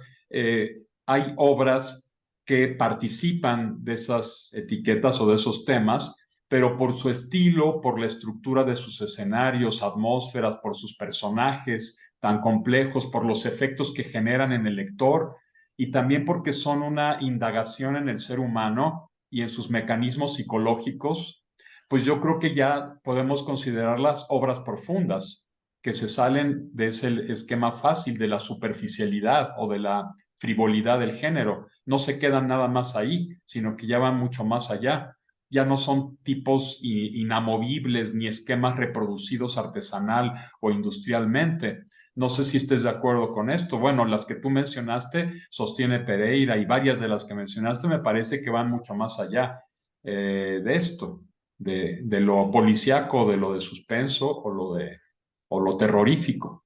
S1: hay obras que participan de esas etiquetas o de esos temas, pero por su estilo, por la estructura de sus escenarios, atmósferas, por sus personajes tan complejos, por los efectos que generan en el lector y también porque son una indagación en el ser humano y en sus mecanismos psicológicos, pues yo creo que ya podemos considerarlas obras profundas que se salen de ese esquema fácil de la superficialidad o de la frivolidad del género. No se quedan nada más ahí, sino que ya van mucho más allá. Ya no son tipos inamovibles ni esquemas reproducidos artesanal o industrialmente. No sé si estés de acuerdo con esto. Bueno, las que tú mencionaste, sostiene Pereira y varias de las que mencionaste me parece que van mucho más allá de esto, de lo policíaco, de lo de suspenso o lo terrorífico.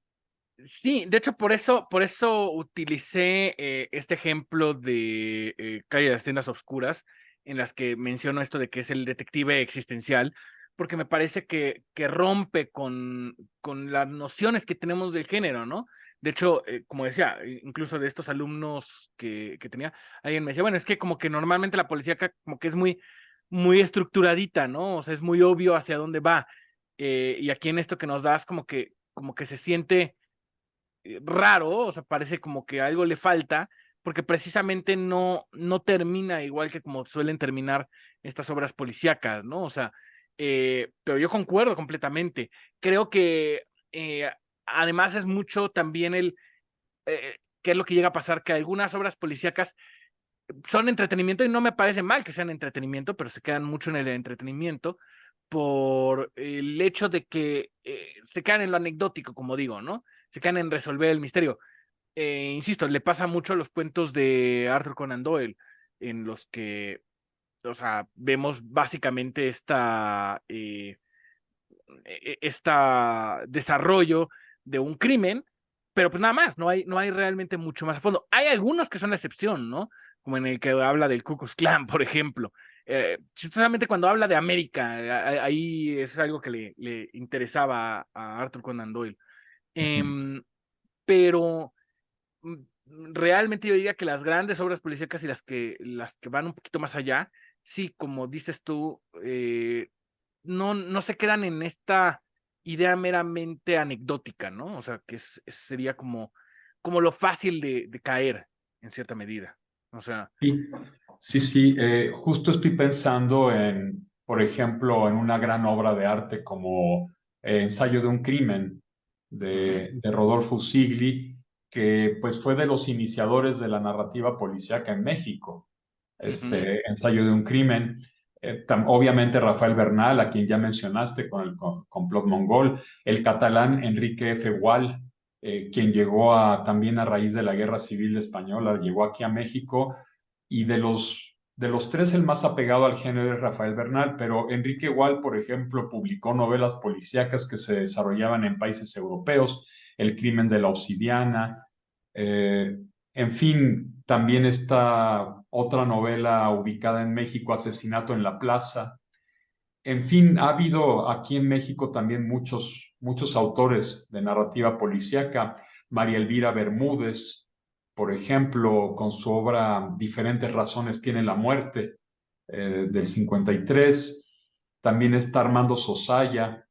S2: Sí, de hecho, por eso utilicé este ejemplo de Calle de las Tiendas Oscuras, en las que menciono esto de que es el detective existencial, porque me parece que rompe con las nociones que tenemos del género, ¿no? De hecho, como decía, incluso de estos alumnos que tenía, alguien me decía, bueno, es que como que normalmente la policía acá como que es muy, muy estructuradita, ¿no? O sea, es muy obvio hacia dónde va. Y aquí en esto que nos das, como que se siente raro, o sea, parece como que algo le falta, porque precisamente no termina igual que como suelen terminar estas obras policíacas, ¿no? O sea, pero yo concuerdo completamente. Creo que además es mucho también qué es lo que llega a pasar, que algunas obras policíacas son entretenimiento y no me parece mal que sean entretenimiento, pero se quedan mucho en el entretenimiento, por el hecho de que se quedan en lo anecdótico, como digo, ¿no? Se quedan en resolver el misterio. Insisto, le pasa mucho a los cuentos de Arthur Conan Doyle, en los que, o sea, vemos básicamente esta desarrollo de un crimen, pero pues nada más, no hay realmente mucho más a fondo. Hay algunos que son la excepción, ¿no? Como en el que habla del Ku Klux Klan, por ejemplo. Chistosamente cuando habla de América, ahí es algo que le interesaba a Arthur Conan Doyle. Em, pero realmente yo diría que las grandes obras policíacas y las que van un poquito más allá, sí, como dices tú, no se quedan en esta idea meramente anecdótica, ¿no? O sea, que sería como lo fácil de caer en cierta medida. O sea,
S1: Sí, sí, sí. Justo estoy pensando en, por ejemplo, en una gran obra de arte como Ensayo de un crimen
S2: ujú,
S1: de Rodolfo Sigli, que pues fue de los iniciadores de la narrativa policíaca en México.
S2: ujú,
S1: Este Ensayo de un crimen. Obviamente Rafael Bernal, a quien ya mencionaste con el complot mongol, el catalán Enrique F. Gual, quien llegó también a raíz de la Guerra Civil Española, llegó aquí a México, y de los tres el más apegado al género es Rafael Bernal, pero Enrique Gual, por ejemplo, publicó novelas policíacas que se desarrollaban en países europeos, El crimen de la obsidiana, eh, en fin, también está otra novela ubicada en México, Asesinato en la Plaza. En fin, ha habido aquí en México también muchos autores de narrativa policíaca. María Elvira Bermúdez, por ejemplo, con su obra Diferentes razones tiene la muerte, del 53. También está Armando Sosaya,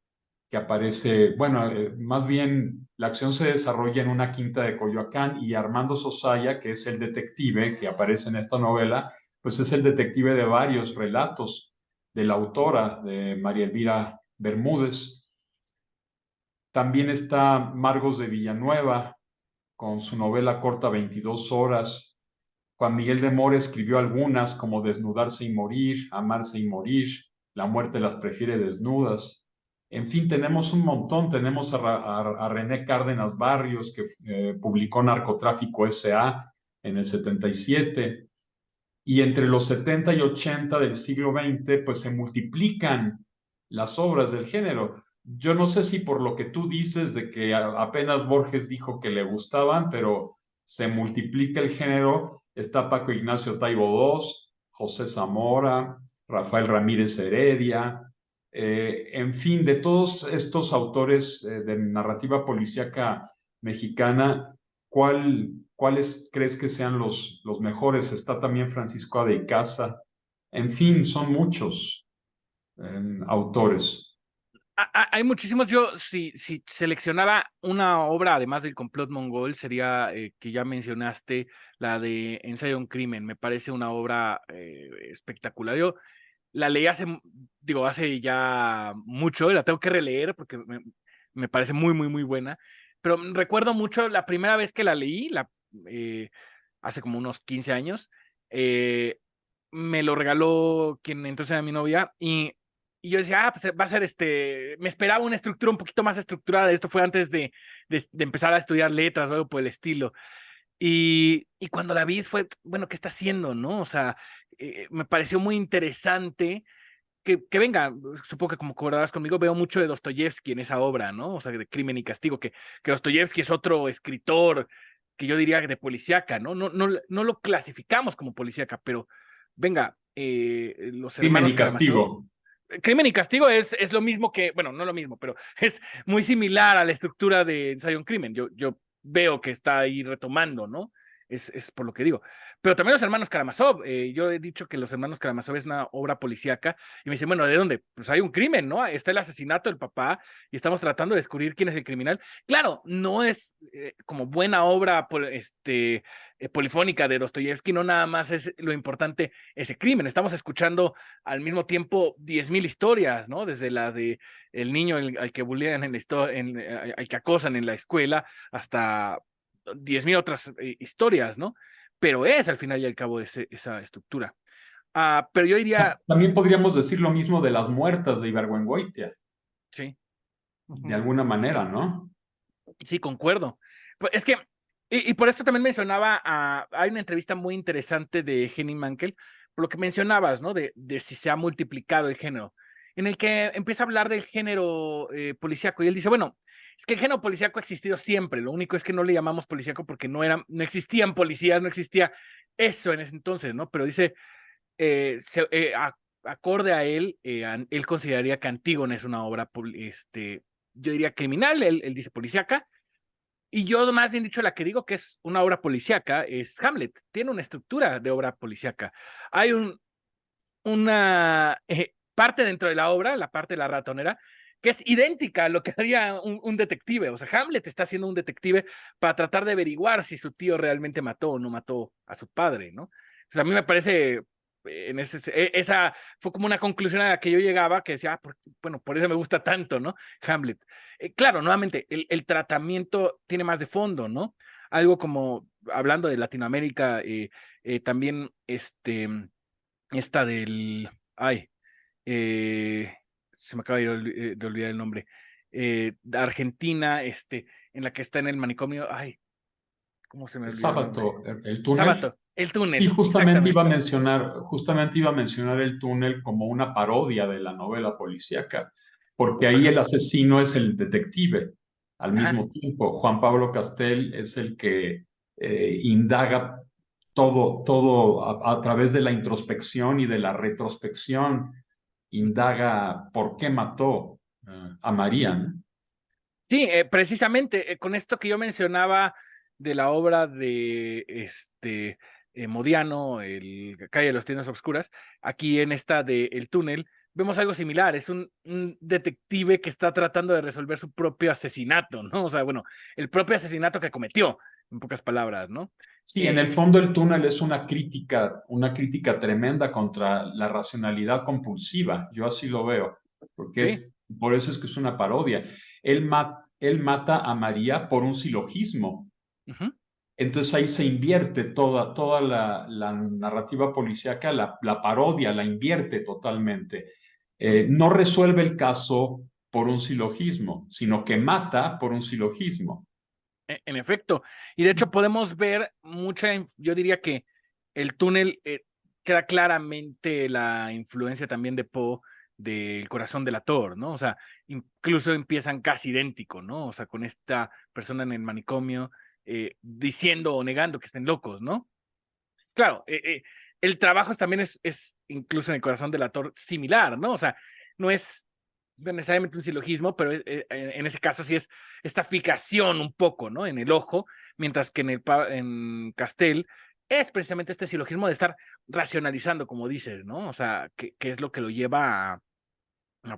S1: que aparece, bueno, más bien la acción se desarrolla en una quinta de Coyoacán, y Armando Sosaya, que es el detective que aparece en esta novela, pues es el detective de varios relatos de la autora, de María Elvira Bermúdez. También está Margos de Villanueva con su novela corta 22 horas. Juan Miguel de Mora escribió algunas como Desnudarse y morir, Amarse y morir, La muerte las prefiere desnudas. En fin, tenemos un montón. Tenemos a René Cárdenas Barrios, que publicó Narcotráfico S.A. en el 77. Y entre los 70 y 80 del siglo XX, pues se multiplican las obras del género. Yo no sé si por lo que tú dices de que apenas Borges dijo que le gustaban, pero se multiplica el género. Está Paco Ignacio Taibo II, José Zamora, Rafael Ramírez Heredia, en fin, de todos estos autores de narrativa policíaca mexicana, ¿cuáles crees que sean los mejores? Está también Francisco de Icaza. En fin, son muchos autores.
S2: hay muchísimos. Yo, si seleccionara una obra, además del complot mongol, sería que ya mencionaste, la de Ensayo de un crimen. Me parece una obra espectacular. Yo la leí hace ya mucho, y la tengo que releer porque me parece muy, muy, muy buena. Pero recuerdo mucho la primera vez que la leí, eh, hace como unos 15 años. eh, Me lo regaló quien entonces era mi novia, y yo decía, pues va a ser me esperaba una estructura un poquito más estructurada. Esto fue antes de empezar a estudiar letras o algo por el estilo. Y cuando la vi fue, bueno, ¿qué está haciendo, no? O sea, me pareció muy interesante que venga. Supongo que como acordarás conmigo, veo mucho de Dostoyevsky en esa obra, ¿no? O sea, de Crimen y Castigo, que Dostoyevsky es otro escritor que yo diría de policíaca, ¿no? No lo clasificamos como policíaca, pero venga, los
S1: Crimen
S2: hermanos
S1: y
S2: Karamazov.
S1: castigo.
S2: Crimen y Castigo es lo mismo que, bueno, no lo mismo, pero es muy similar a la estructura de Ensayo en Crimen. Yo veo que está ahí retomando, ¿no? Es por lo que digo. Pero también los hermanos Karamazov. Yo he dicho que los hermanos Karamazov es una obra policíaca, y me dicen, bueno, ¿de dónde? Pues hay un crimen, ¿no? Está el asesinato del papá y estamos tratando de descubrir quién es el criminal. Claro, no es como buena obra polifónica de Dostoyevsky, no nada más es lo importante ese crimen. Estamos escuchando al mismo tiempo 10,000 historias, ¿no? Desde la de el niño al que bullean al que acosan en la escuela, hasta 10,000 otras historias, ¿no? Pero es al final y al cabo esa estructura. Pero yo diría,
S1: También podríamos decir lo mismo de las muertas de Ibargüengoitia,
S2: sí,
S1: de
S2: ujú,
S1: alguna manera, ¿no?
S2: sí, concuerdo. Pues es que, y por esto también mencionaba, hay una entrevista muy interesante de Henning Mankell, por lo que mencionabas, ¿no? De si se ha multiplicado el género, en el que empieza a hablar del género policíaco, y él dice, bueno, es que el género policíaco ha existido siempre, lo único es que no le llamamos policíaco porque no existían policías, no existía eso en ese entonces, ¿no? Pero dice, acorde a él, él consideraría que Antígona es una obra, yo diría criminal, él dice policíaca, y yo más bien dicho la que digo que es una obra policíaca es Hamlet, tiene una estructura de obra policíaca. Hay una parte dentro de la obra, la parte de la ratonera, que es idéntica a lo que haría un detective. O sea, Hamlet está siendo un detective para tratar de averiguar si su tío realmente mató o no mató a su padre, ¿no? O sea, a mí me parece, esa fue como una conclusión a la que yo llegaba, que decía, bueno, por eso me gusta tanto, ¿no? Hamlet. Claro, nuevamente, el tratamiento tiene más de fondo, ¿no? Algo como, hablando de Latinoamérica, también, esta del, ay, eh, se me acaba de olvidar el nombre, Argentina, en la que está en el manicomio, ay, ¿cómo se me
S1: El
S2: olvidó el nombre?
S1: sábado, el túnel.
S2: Sábato, el
S1: Sí,
S2: túnel, exactamente.
S1: justamente iba a mencionar el túnel como una parodia de la novela policíaca, porque ahí el
S2: Ajá,
S1: asesino es el detective al
S2: ajá.
S1: mismo tiempo. Juan Pablo Castel es el que indaga todo a través de la introspección y de la retrospección,
S2: Ujú.
S1: indaga por qué mató a María, ¿no?
S2: Sí, precisamente con esto que yo mencionaba de la obra de Modiano, el Calle de los Tienes Obscuras, aquí en esta de El Túnel, vemos algo similar. Es un detective que está tratando de resolver su propio asesinato, ¿no? O sea, bueno, el propio asesinato que cometió, en pocas palabras, ¿no?
S1: Sí, en el fondo el túnel es una crítica tremenda contra la racionalidad compulsiva. Yo así lo veo, porque
S2: Sí.
S1: por eso es que es una parodia. Él mata a María por un silogismo.
S2: Ujú.
S1: Entonces ahí se invierte toda la narrativa policíaca, la parodia, la invierte totalmente.
S2: Ujú.
S1: No resuelve el caso por un silogismo, sino que mata por un silogismo.
S2: En efecto. Y de hecho podemos ver yo diría que el túnel queda claramente la influencia también de Poe del corazón del actor, ¿no? O sea, incluso empiezan casi idéntico, ¿no? O sea, con esta persona en el manicomio diciendo o negando que estén locos, ¿no? Claro, el trabajo también es incluso en el corazón del actor similar, ¿no? O sea, no es necesariamente un silogismo, pero en ese caso sí es esta fijación un poco, ¿no? En el ojo, mientras que en Castel es precisamente este silogismo de estar racionalizando, como dices, ¿no? O sea, que es lo que lo lleva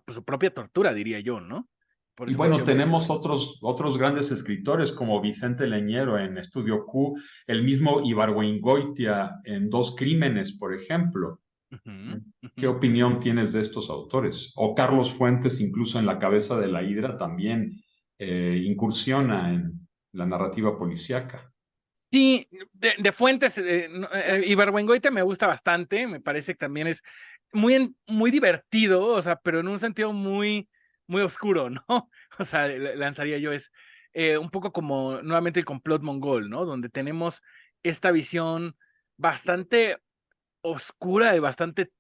S2: pues, su propia tortura, diría yo, ¿no? Por
S1: Y
S2: eso
S1: bueno,
S2: menciono
S1: tenemos otros grandes escritores como Vicente Leñero en Estudio Q, el mismo Ibargüengoitia en Dos Crímenes, por ejemplo.
S2: ujú,
S1: ¿Qué
S2: ujú.
S1: opinión tienes de estos autores? O Carlos Fuentes, incluso en La cabeza de la hidra, también incursiona en la narrativa policíaca.
S2: Sí, de fuentes, Ibargüengoitia me gusta bastante, me parece que también es muy divertido, o sea, pero en un sentido muy oscuro, ¿no? O sea, lanzaría yo es un poco como nuevamente el complot mongol, ¿no? Donde tenemos esta visión bastante oscura y bastante,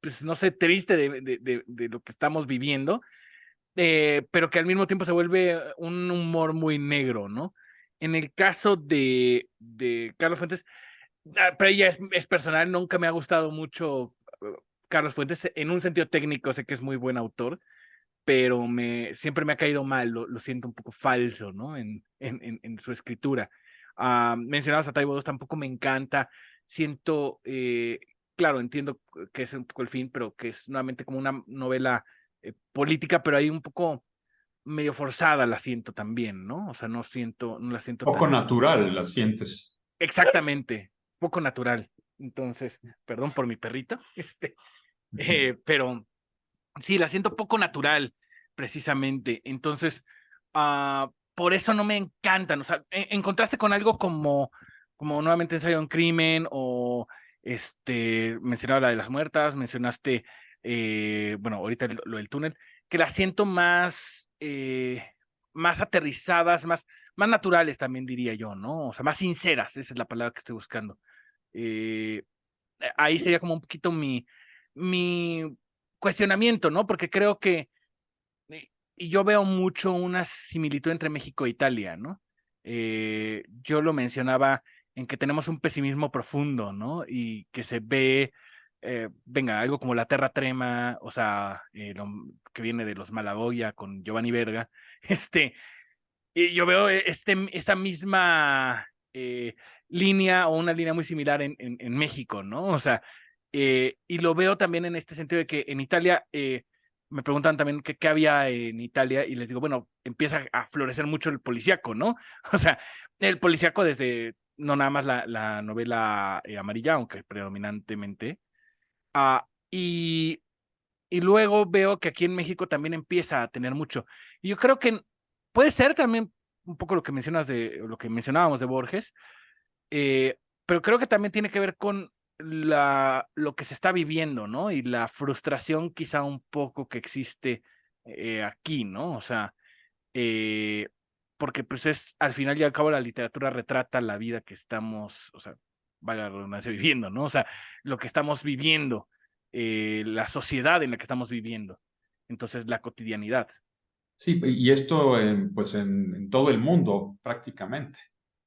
S2: pues no sé, triste de lo que estamos viviendo, pero que al mismo tiempo se vuelve un humor muy negro, ¿no? En el caso de Carlos Fuentes, pero ya es personal, nunca me ha gustado mucho Carlos Fuentes, en un sentido técnico sé que es muy buen autor, pero siempre me ha caído mal, lo siento un poco falso, ¿no? En su escritura. Mencionabas a Taibo II, tampoco me encanta, siento, claro, entiendo que es un poco el fin, pero que es nuevamente como una novela política, pero hay un poco medio forzada la siento también, ¿no? O sea, no la siento
S1: Poco
S2: tan
S1: natural la sientes.
S2: exactamente, poco natural. Entonces, perdón por mi perrito, pero sí, la siento poco natural, precisamente. Entonces, por eso no me encantan. O sea, en contraste con algo como nuevamente Ensayo de un crimen o mencionaba la de las muertas, mencionaste, bueno, ahorita lo del túnel, que las siento más aterrizadas, más naturales también diría yo, ¿no? O sea, más sinceras, esa es la palabra que estoy buscando. Eh, Ahí sería como un poquito mi cuestionamiento, ¿no? Porque creo que y yo veo mucho una similitud entre México e Italia, ¿no? Yo lo mencionaba en que tenemos un pesimismo profundo, ¿no? Y que se ve, venga, algo como la Terra Trema, o sea, que viene de los Malagoya con Giovanni Verga, y yo veo esta misma línea o una línea muy similar en México, ¿no? O sea, y lo veo también en este sentido de que en Italia, me preguntan también qué había en Italia y les digo, bueno, empieza a florecer mucho el policíaco, ¿no? O sea, el policíaco desde, no nada más la novela amarilla, aunque predominantemente, ah, y luego veo que aquí en México también empieza a tener mucho. Y yo creo que puede ser también un poco lo que mencionas lo que mencionábamos de Borges, pero creo que también tiene que ver con lo que se está viviendo, ¿no? Y la frustración quizá un poco que existe aquí, ¿no? O sea, eh, porque pues al final y al cabo la literatura retrata la vida que estamos, o sea, valga la redundancia, viviendo, ¿no? O sea, lo que estamos viviendo, la sociedad en la que estamos viviendo. Entonces, la cotidianidad.
S1: Sí, y esto pues en todo el mundo prácticamente.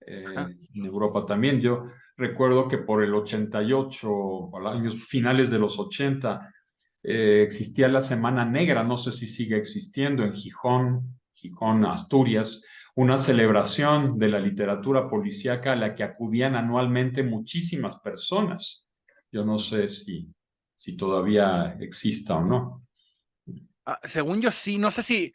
S2: Ajá.
S1: En Europa también. Yo recuerdo que por el 88, o los años finales de los 80, existía la Semana Negra, no sé si sigue existiendo en Gijón, Asturias, una celebración de la literatura policíaca a la que acudían anualmente muchísimas personas. Yo no sé si todavía exista o no.
S2: Según yo sí, no sé si,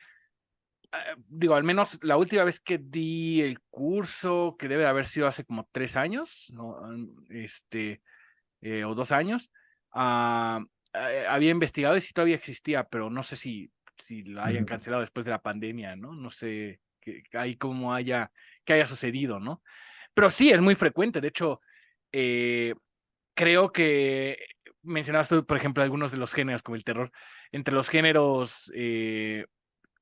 S2: digo, al menos la última vez que di el curso, que debe de haber sido hace como 3 años, ¿no? O 2 años, ah, había investigado y si todavía existía, pero no sé si la hayan
S1: Ujú.
S2: cancelado después de la pandemia, ¿no? No sé ahí cómo que haya sucedido, ¿no? Pero sí, es muy frecuente. De hecho, eh, creo que mencionabas tú, por ejemplo, algunos de los géneros, como el terror. Entre los géneros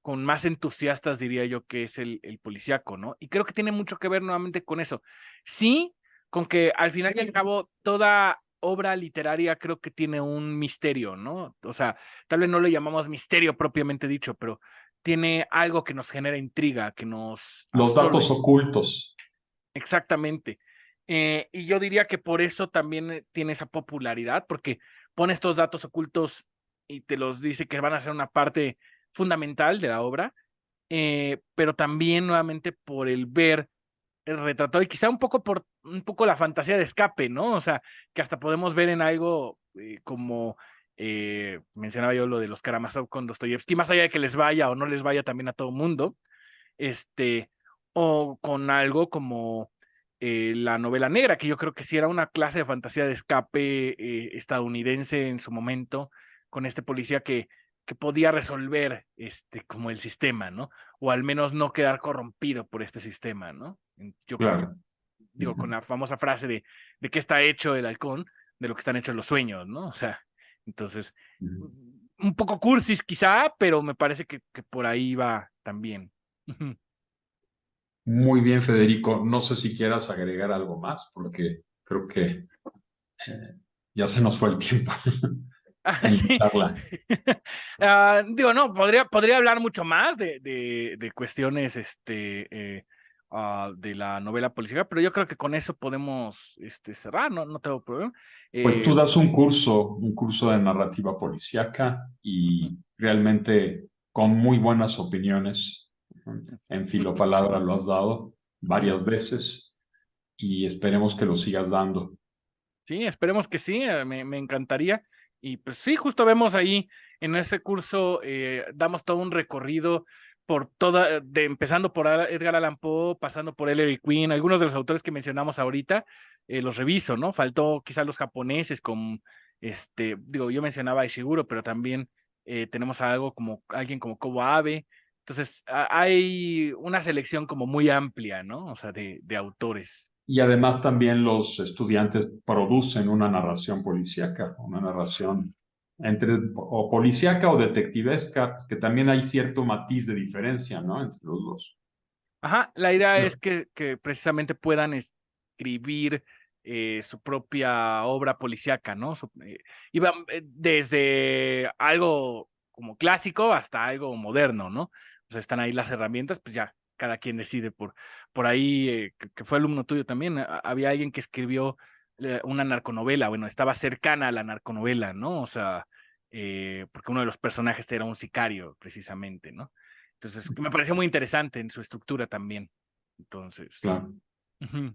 S2: con más entusiastas, diría yo, que es el policíaco, ¿no? Y creo que tiene mucho que ver nuevamente con eso. Sí, con que al final y al cabo toda obra literaria creo que tiene un misterio, ¿no? O sea, tal vez no lo llamamos misterio propiamente dicho, pero tiene algo que nos genera intriga, que nos
S1: Los datos
S2: absorbe.
S1: ocultos.
S2: Exactamente. Y yo diría que por eso también tiene esa popularidad, porque pone estos datos ocultos y te los dice que van a ser una parte fundamental de la obra, pero también nuevamente por el ver el retratado y quizá por un poco la fantasía de escape, ¿no? O sea, que hasta podemos ver en algo como mencionaba yo lo de los Karamazov con Dostoyevsky, más allá de que les vaya o no les vaya también a todo mundo, este, o con algo como la novela negra, que yo creo que sí era una clase de fantasía de escape estadounidense en su momento, con este policía que podía resolver como el sistema, ¿no? O al menos no quedar corrompido por este sistema, ¿no? Yo creo que,
S1: Claro.
S2: digo, con
S1: Ujú.
S2: la famosa frase de qué está hecho el halcón, de lo que están hechos los sueños, ¿no? O sea, entonces,
S1: Ujú.
S2: un poco cursis quizá, pero me parece que por ahí va también.
S1: Muy bien, Federico. No sé si quieras agregar algo más, porque creo que ya se nos fue el tiempo en la
S2: Sí.
S1: charla.
S2: Digo, no, podría hablar mucho más de cuestiones de la novela policíaca, pero yo creo que con eso podemos cerrar, no tengo problema.
S1: Pues tú
S2: Eh,
S1: das un curso de narrativa policíaca
S2: ujú,
S1: y realmente con muy buenas opiniones. En Filopalabra lo has dado
S2: ujú.
S1: varias veces y esperemos que lo sigas dando.
S2: Sí, esperemos que sí, me encantaría. Y pues sí, justo vemos ahí en ese curso, damos todo un recorrido por empezando por Edgar Allan Poe, pasando por Ellery Queen, algunos de los autores que mencionamos ahorita, los reviso, ¿no? Faltó quizás los japoneses con, digo, yo mencionaba a Ishiguro, pero también tenemos algo como alguien como Kobo Abe. Entonces, hay una selección como muy amplia, ¿no? O sea, de autores.
S1: y además también los estudiantes producen una narración policíaca, una narración entre o policíaca o detectivesca, que también hay cierto matiz de diferencia, ¿no? Entre los dos.
S2: Ajá, la idea es que precisamente puedan escribir su propia obra policíaca, ¿no? Y desde algo como clásico hasta algo moderno, ¿no? O sea, están ahí las herramientas, pues ya cada quien decide por ahí, que fue alumno tuyo también, había alguien que escribió una narconovela, bueno, estaba cercana a la narconovela, ¿no? O sea, porque uno de los personajes era un sicario, precisamente, ¿no? Entonces, que me pareció muy interesante en su estructura también. Entonces,
S1: Claro.
S2: ujú.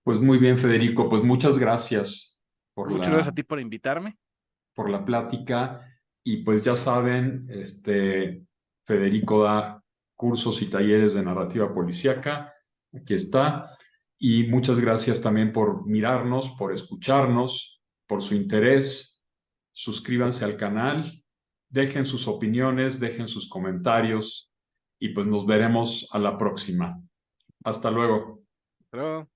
S1: Pues muy bien, Federico, pues muchas gracias por
S2: Muchas gracias a
S1: la,
S2: ti por invitarme.
S1: por la plática y pues ya saben, Federico da cursos y talleres de narrativa policíaca, aquí está, y muchas gracias también por mirarnos, por escucharnos, por su interés. Suscríbanse al canal, dejen sus opiniones, dejen sus comentarios y pues nos veremos a la próxima. Hasta luego.
S2: Hasta luego.